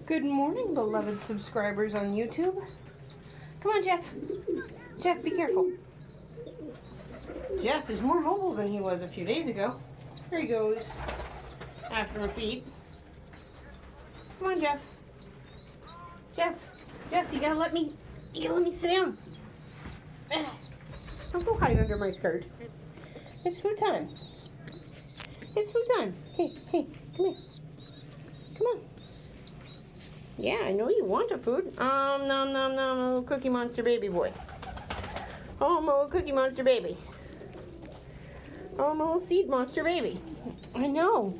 Good morning, beloved subscribers on YouTube. Come on, Jeff. Jeff, be careful. Jeff is more mobile than he was a few days ago. Here he goes. After a feed. Come on, Jeff. Jeff, you gotta let me sit down. Don't go hide under my skirt. It's food time. It's food time. Hey, come here. Come on. Yeah, I know you want a food. Nom, little Cookie Monster baby boy. Oh, my little Cookie Monster baby. Oh, my little Seed Monster baby. I know.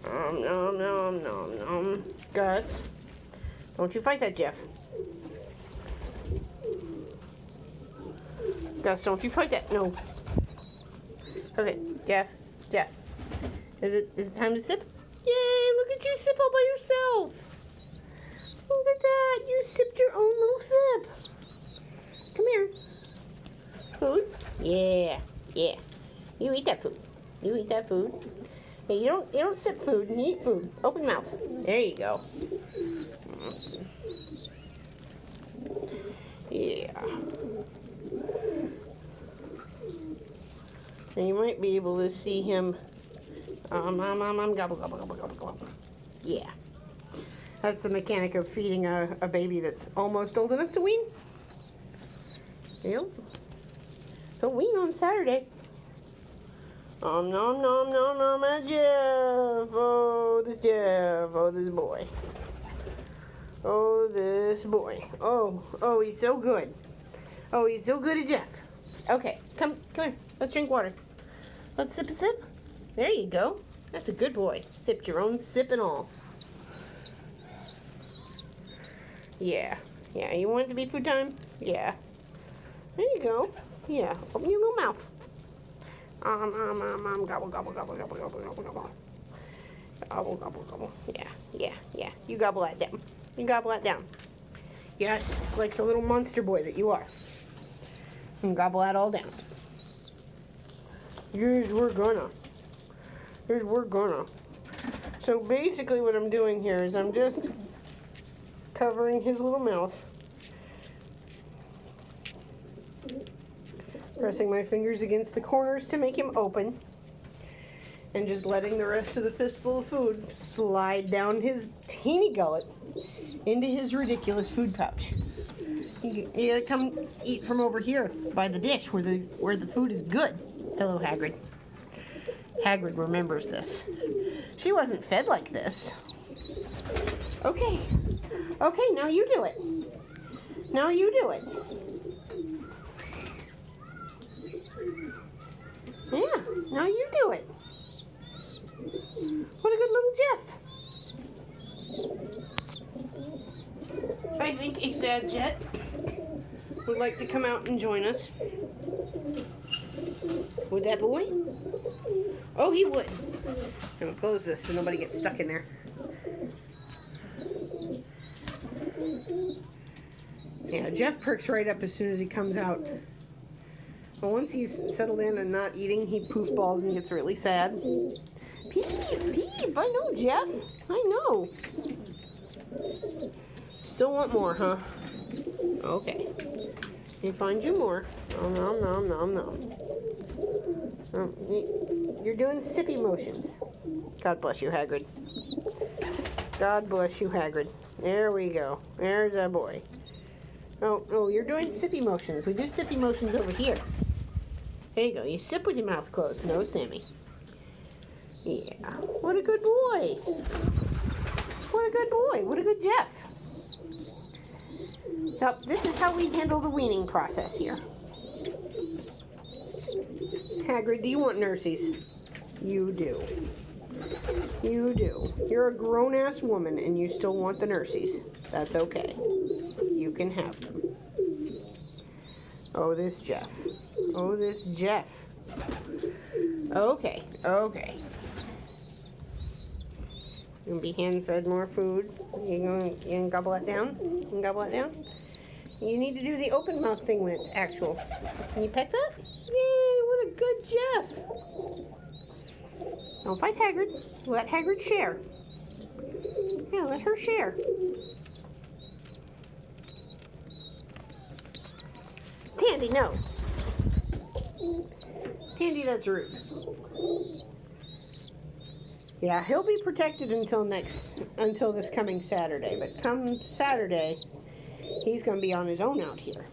Nom. Gus, don't you fight that, Jeff. Gus, don't you fight that. No. Okay, Jeff. Is it time to sip? Yay, look at you sip all by yourself. Look at that. You sipped your own little sip. Come here. Food? Yeah. You eat that food. Hey, you don't sip food, you eat food. Open mouth. There you go. Yeah. And you might be able to see him gobble. Yeah. That's the mechanic of feeding a baby that's almost old enough to wean. Yep. Don't wean on Saturday. Nom, Jeff. Oh, this Jeff. Oh, this boy. Oh, he's so good. Oh, he's so good at Jeff. Okay, come here. Let's drink water. Let's sip a sip. There you go. That's a good boy. Sipped your own sip and all. Yeah. You want it to be food time? Yeah. There you go. Yeah. Open your little mouth. Gobble. Gobble. Yeah. You gobble that down. Yes, like the little monster boy that you are. And gobble that all down. Here's we're gonna. So basically what I'm doing here is I'm just covering his little mouth. Pressing my fingers against the corners to make him open. And just letting the rest of the fistful of food slide down his teeny gullet into his ridiculous food pouch. You gotta come eat from over here by the dish where the food is good. Hello, Hagrid. Hagrid remembers this. She wasn't fed like this. Okay, now you do it. Yeah, now you do it. What a good little Jeff. I think a sad Jet would like to come out and join us. Would that boy? Oh, he would. I'm going to close this so nobody gets stuck in there. Yeah, Jeff perks right up as soon as he comes out. But once he's settled in and not eating, he poof balls and gets really sad. Peep, I know, Jeff. I know. Still want more, huh? Okay. Let me find you more. Nom. You're doing sippy motions. God bless you, Hagrid. There we go. There's our boy. Oh, you're doing sippy motions. We do sippy motions over here. There you go. You sip with your mouth closed. No, Sammy. Yeah. What a good boy. What a good Jeff. Now, this is how we handle the weaning process here. Hagrid, do you want nursies? You do. You're a grown-ass woman and you still want the nursies. That's okay. You can have them. Oh, this Jeff. Okay. You can be hand-fed more food. You can gobble it down? You need to do the open mouth thing when it's actual. Can you pet that? Yay, what a good Jeff. Don't fight Hagrid. Let Hagrid share. Yeah, let her share. Tandy, no. Tandy, that's rude. Yeah, he'll be protected until this coming Saturday. But come Saturday, he's going to be on his own out here.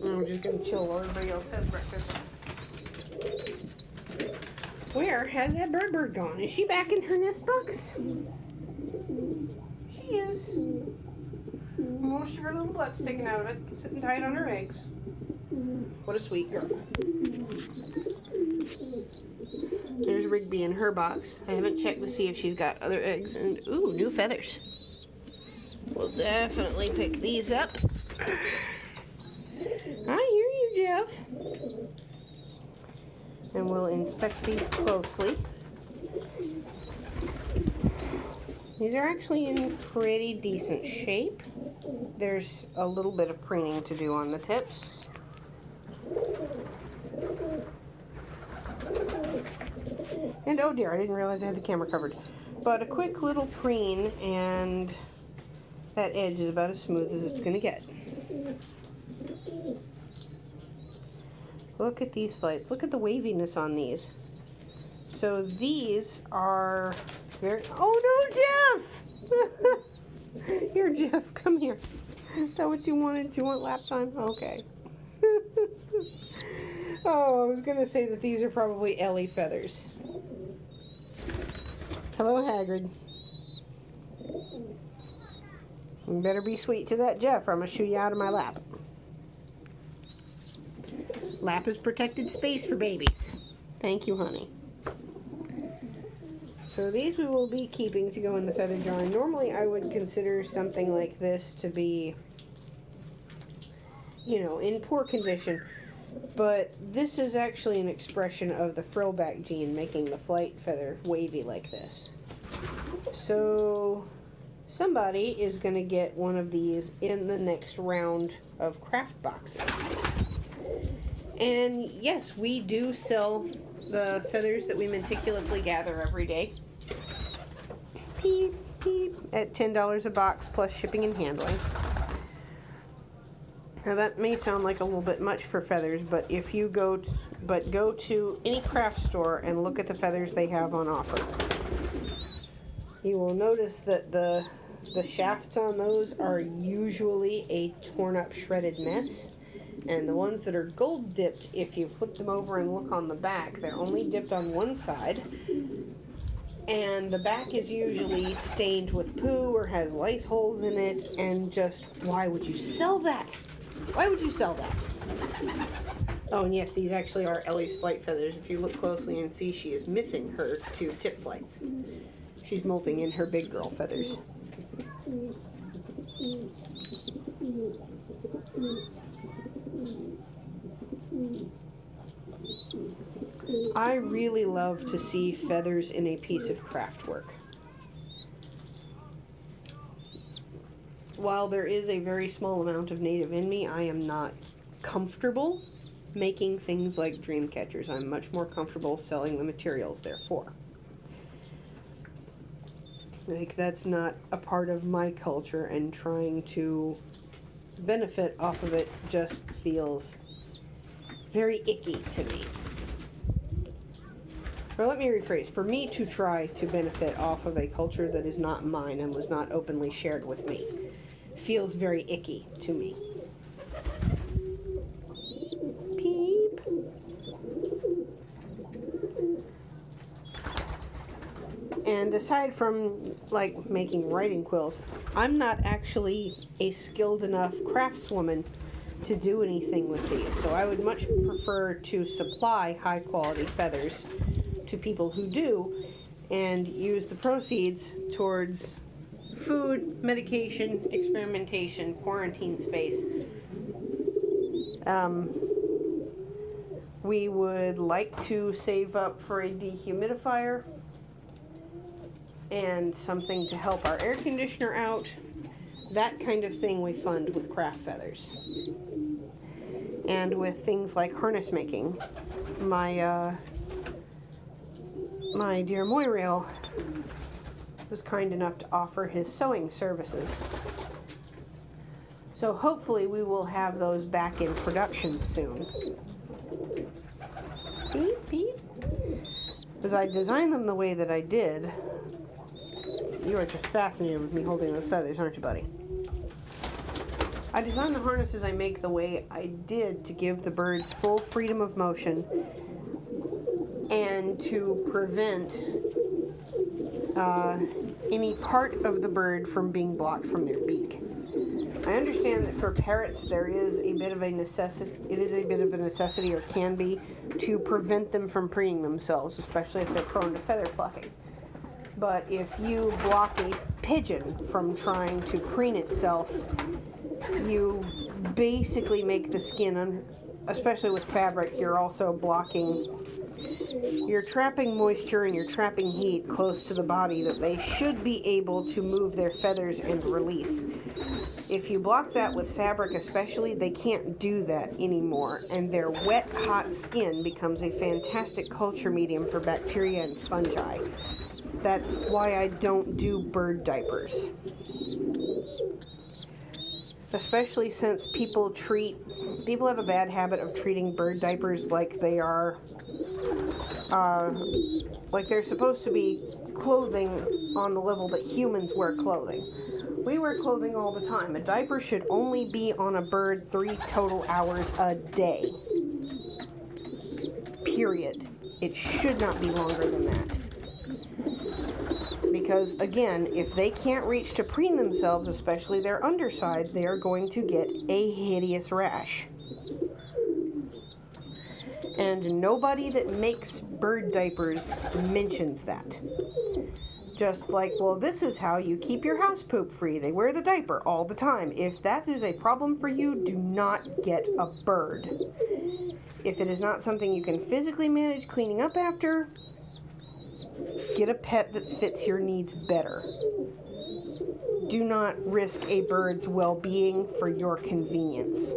I'm just going to chill while everybody else has breakfast. Where has that bird gone? Is she back in her nest box? She is. Most of her little butt's sticking out of it, sitting tight on her eggs. What a sweet girl. There's Rigby in her box. I haven't checked to see if she's got other eggs. And, ooh, new feathers. We'll definitely pick these up. I hear you, Jeff. And we'll inspect these closely. These are actually in pretty decent shape. There's a little bit of preening to do on the tips. And oh dear, I didn't realize I had the camera covered. But a quick little preen and that edge is about as smooth as it's going to get. Look at these flights. Look at the waviness on these. So these are very... Oh no, Jeff! Here, Jeff, come here. Is that what you wanted? Do you want lap time? Okay. Oh, I was going to say that these are probably Ellie feathers. Hello, Hagrid. You better be sweet to that Jeff or I'm going to shoo you out of my lap. Lap is protected space for babies. Thank you, honey. So these we will be keeping to go in the feather jar. Normally I would consider something like this to be, you know, in poor condition. But this is actually an expression of the frillback gene making the flight feather wavy like this. So somebody is going to get one of these in the next round of craft boxes. And yes, we do sell the feathers that we meticulously gather every day. Peep, peep, at $10 a box plus shipping and handling. Now that may sound like a little bit much for feathers, but if you go to any craft store and look at the feathers they have on offer, you will notice that the shafts on those are usually a torn up shredded mess. And the ones that are gold dipped, if you flip them over and look on the back, they're only dipped on one side. And the back is usually stained with poo or has lice holes in it. And just, why would you sell that? Why would you sell that? Oh, and yes, these actually are Ellie's flight feathers. If you look closely and see, she is missing her two tip flights. She's molting in her big girl feathers. I really love to see feathers in a piece of craft work. While there is a very small amount of native in me, I am not comfortable making things like dream catchers. I'm much more comfortable selling the materials therefore. Like, that's not a part of my culture, and trying to benefit off of it just feels very icky to me. Or let me rephrase, for me to try to benefit off of a culture that is not mine and was not openly shared with me feels very icky to me. Peep. And aside from, like, making writing quills, I'm not actually a skilled enough craftswoman to do anything with these. So I would much prefer to supply high quality feathers to people who do and use the proceeds towards food, medication, experimentation, quarantine space. We would like to save up for a dehumidifier and something to help our air conditioner out. That kind of thing we fund with craft feathers. And with things like harness making. My my dear Moirail was kind enough to offer his sewing services. So hopefully we will have those back in production soon. Beep, beep. As I designed them the way that I did, you are just fascinated with me holding those feathers, aren't you, buddy? I designed the harnesses I make the way I did to give the birds full freedom of motion and to prevent any part of the bird from being blocked from their beak. I understand that for parrots there is a bit of a necessity, or can be, to prevent them from preening themselves, especially if they're prone to feather plucking. But if you block a pigeon from trying to preen itself, you basically make the skin, especially with fabric, you're also you're trapping moisture and you're trapping heat close to the body that they should be able to move their feathers and release. If you block that with fabric especially, they can't do that anymore, and their wet, hot skin becomes a fantastic culture medium for bacteria and fungi. That's why I don't do bird diapers. Especially since people have a bad habit of treating bird diapers like they are, like they're supposed to be clothing on the level that humans wear clothing. We wear clothing all the time. A diaper should only be on a bird 3 total hours a day. Period. It should not be longer than that. Because, again, if they can't reach to preen themselves, especially their underside, they are going to get a hideous rash. And nobody that makes bird diapers mentions that. Just like, well, this is how you keep your house poop free. They wear the diaper all the time. If that is a problem for you, do not get a bird. If it is not something you can physically manage cleaning up after, get a pet that fits your needs better. Do not risk a bird's well-being for your convenience.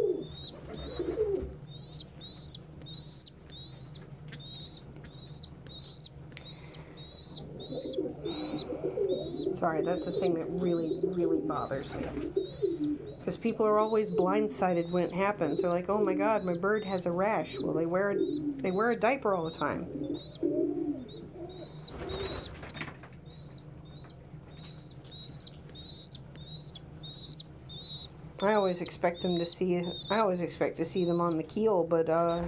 Sorry, that's the thing that really, really bothers me. Because people are always blindsided when it happens. They're like, oh my god, my bird has a rash. Well, they wear a diaper all the time. I always expect to see them on the keel, but I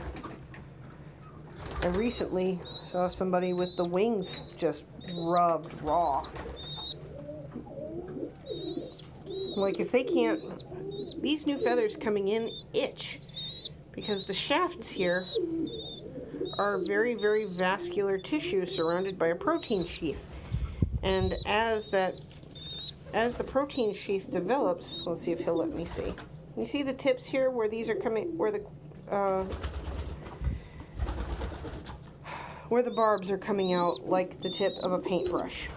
recently saw somebody with the wings just rubbed raw. Like, if they can't, these new feathers coming in itch, because the shafts here are very, very vascular tissue surrounded by a protein sheath. And as the protein sheath develops, let's see if he'll let me see. You see the tips here where these are coming, where the barbs are coming out like the tip of a paintbrush.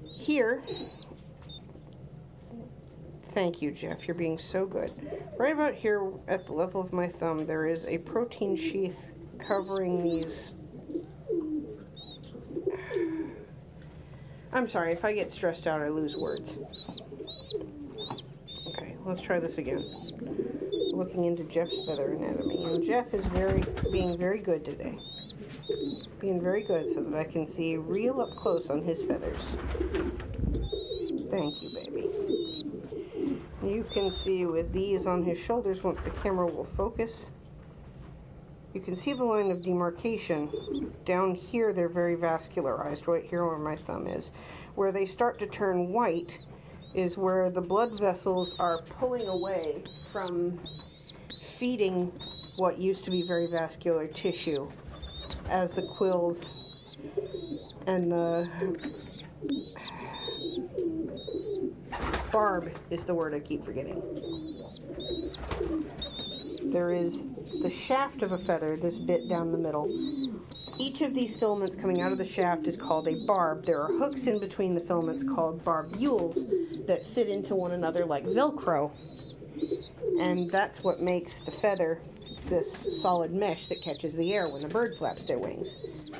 Here, thank you, Jeff, you're being so good. Right about here at the level of my thumb, there is a protein sheath covering these. I'm sorry, if I get stressed out, I lose words. Okay, let's try this again. Looking into Jeff's feather anatomy. And Jeff is being very good today. Being very good so that I can see real up close on his feathers. Thank you, baby. You can see with these on his shoulders, once the camera will focus, you can see the line of demarcation. Down here, they're very vascularized, right here where my thumb is. Where they start to turn white is where the blood vessels are pulling away from feeding what used to be very vascular tissue as the quills and the barb is the word I keep forgetting. There is the shaft of a feather, this bit down the middle. Each of these filaments coming out of the shaft is called a barb. There are hooks in between the filaments called barbules that fit into one another like Velcro. And that's what makes the feather this solid mesh that catches the air when the bird flaps their wings.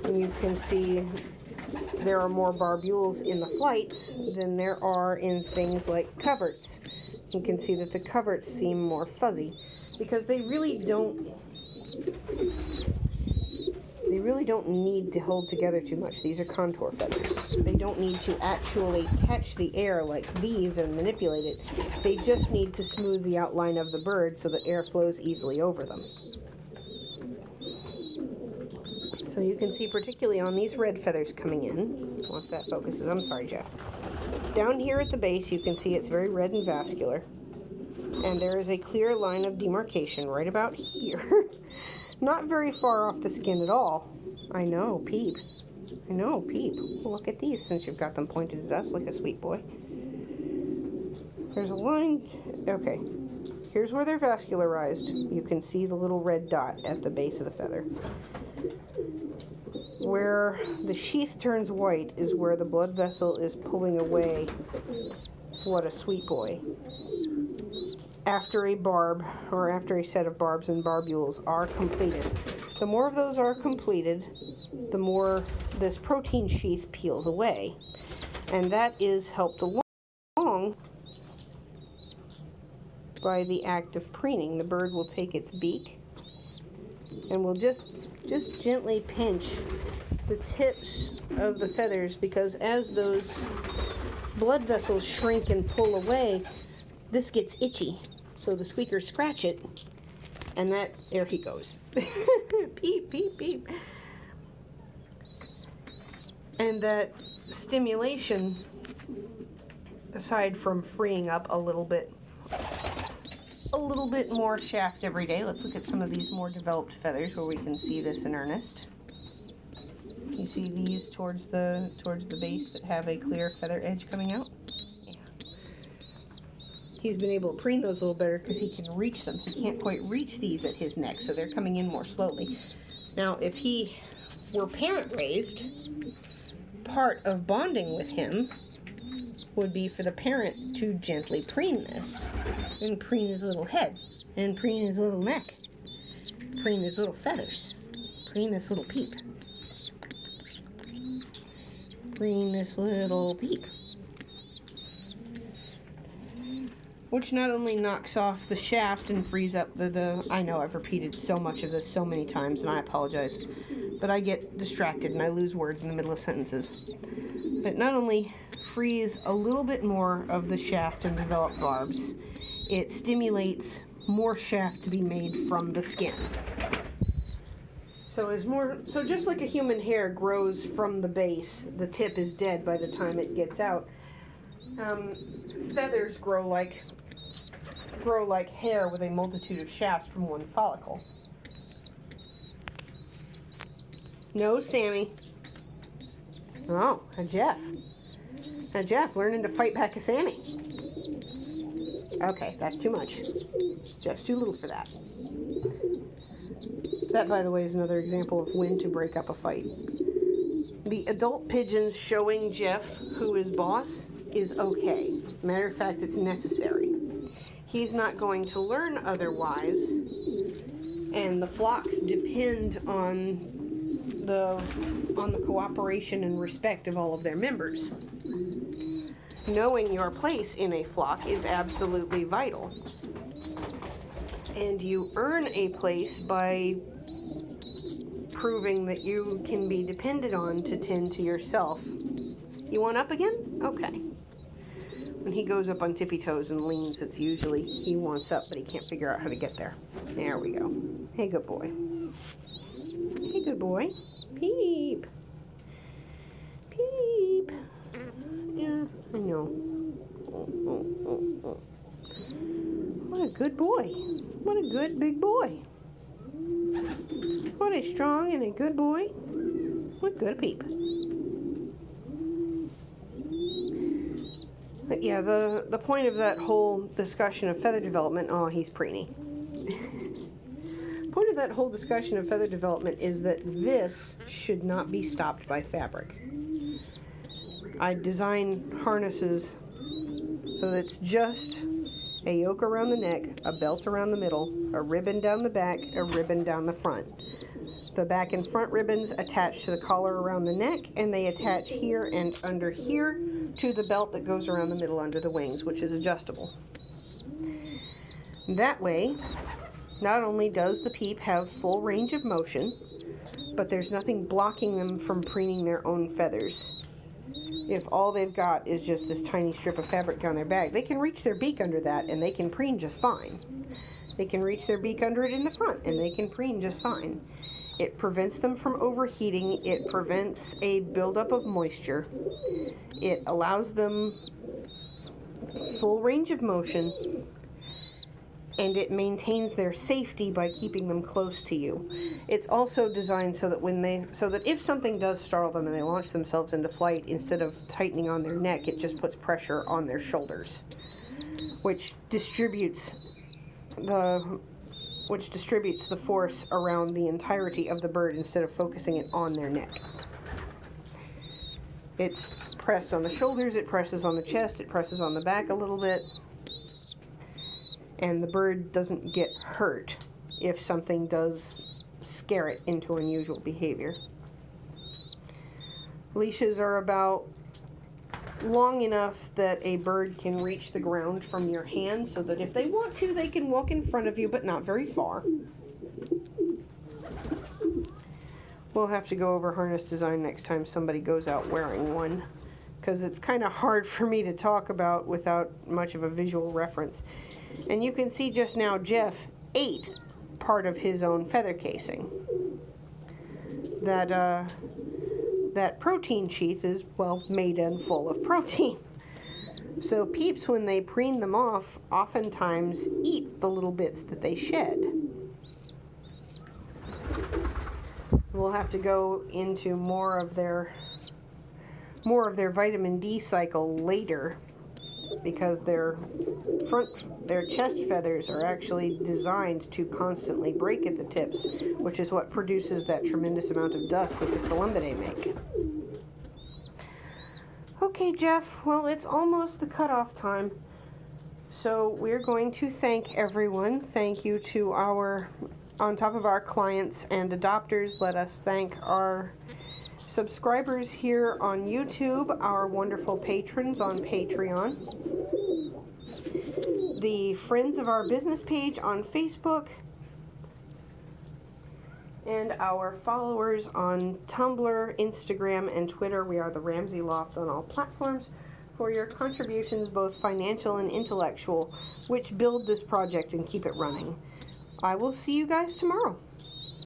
And you can see there are more barbules in the flights than there are in things like coverts. You can see that the coverts seem more fuzzy because they really don't need to hold together too much. These are contour feathers. They don't need to actually catch the air like these and manipulate it. They just need to smooth the outline of the bird so that air flows easily over them. So you can see particularly on these red feathers coming in, once that focuses, I'm sorry, Jeff. Down here at the base, you can see it's very red and vascular. And there is a clear line of demarcation right about here. Not very far off the skin at all. I know, peep. I know, peep. Look at these since you've got them pointed at us like a sweet boy. There's a line. Okay. Here's where they're vascularized. You can see the little red dot at the base of the feather. Where the sheath turns white is where the blood vessel is pulling away. What a sweet boy. After a barb, or after a set of barbs and barbules are completed. The more of those are completed, the more this protein sheath peels away. And that is helped along by the act of preening. The bird will take its beak and will just gently pinch the tips of the feathers, because as those blood vessels shrink and pull away, this gets itchy. So the squeakers scratch it, and there he goes. Peep, peep, peep. And that stimulation, aside from freeing up a little bit more shaft every day. Let's look at some of these more developed feathers where we can see this in earnest. You see these towards the base that have a clear feather edge coming out? He's been able to preen those a little better because he can reach them. He can't quite reach these at his neck, so they're coming in more slowly. Now, if he were parent-raised, part of bonding with him would be for the parent to gently preen this, and preen his little head, and preen his little neck, preen his little feathers, preen this little peep, preen this little peep. Which not only knocks off the shaft and frees up I know I've repeated so much of this so many times, and I apologize, but I get distracted and I lose words in the middle of sentences. It not only frees a little bit more of the shaft and developed barbs, it stimulates more shaft to be made from the skin. So just like a human hair grows from the base, the tip is dead by the time it gets out. Feathers grow like hair with a multitude of shafts from one follicle. No, Sammy. Oh, a Jeff. A Jeff learning to fight back a Sammy. Okay, that's too much. Jeff's too little for that. That, by the way, is another example of when to break up a fight. The adult pigeons showing Jeff who is boss is okay. Matter of fact, it's necessary. He's not going to learn otherwise, and the flocks depend on the cooperation and respect of all of their members. Knowing your place in a flock is absolutely vital. And you earn a place by proving that you can be depended on to tend to yourself. You want up again? Okay. When he goes up on tippy toes and leans, it's usually he wants up, but he can't figure out how to get there. There we go. Hey, good boy. Hey, good boy. Peep. Peep. Yeah, I know. Oh. What a good boy. What a good big boy. What a strong and a good boy. What good peep. But yeah, the point of that whole discussion of feather development, oh, he's preeny. The point of that whole discussion of feather development is that this should not be stopped by fabric. I design harnesses so that it's just a yoke around the neck, a belt around the middle, a ribbon down the back, a ribbon down the front. The back and front ribbons attach to the collar around the neck, and they attach here and under here to the belt that goes around the middle under the wings, which is adjustable. That way, not only does the Peep have full range of motion, but there's nothing blocking them from preening their own feathers. If all they've got is just this tiny strip of fabric down their back, they can reach their beak under that and they can preen just fine. They can reach their beak under it in the front and they can preen just fine. It prevents them from overheating. It prevents a buildup of moisture. It allows them full range of motion, and it maintains their safety by keeping them close to you. It's also designed so that if something does startle them and they launch themselves into flight, instead of tightening on their neck, it just puts pressure on their shoulders, which distributes the force around the entirety of the bird instead of focusing it on their neck. It's pressed on the shoulders, it presses on the chest, it presses on the back a little bit, and the bird doesn't get hurt if something does scare it into unusual behavior. Leashes are about long enough that a bird can reach the ground from your hand, so that if they want to, they can walk in front of you, but not very far. We'll have to go over harness design next time somebody goes out wearing one, because it's kind of hard for me to talk about without much of a visual reference. And you can see just now Jeff ate part of his own feather casing. That protein sheath is, well, made and full of protein. So Peeps, when they preen them off, oftentimes eat the little bits that they shed. We'll have to go into more of their vitamin D cycle later, because their chest feathers are actually designed to constantly break at the tips, which is what produces that tremendous amount of dust that the Columbidae make. Okay, Jeff, well, it's almost the cutoff time, so we're going to thank everyone. Thank you to on top of our clients and adopters, let us thank our subscribers here on YouTube, our wonderful patrons on Patreon, the friends of our business page on Facebook, and our followers on Tumblr, Instagram, and Twitter. We are the Ramsey Loft on all platforms, for your contributions, both financial and intellectual, which build this project and keep it running. I will see you guys tomorrow.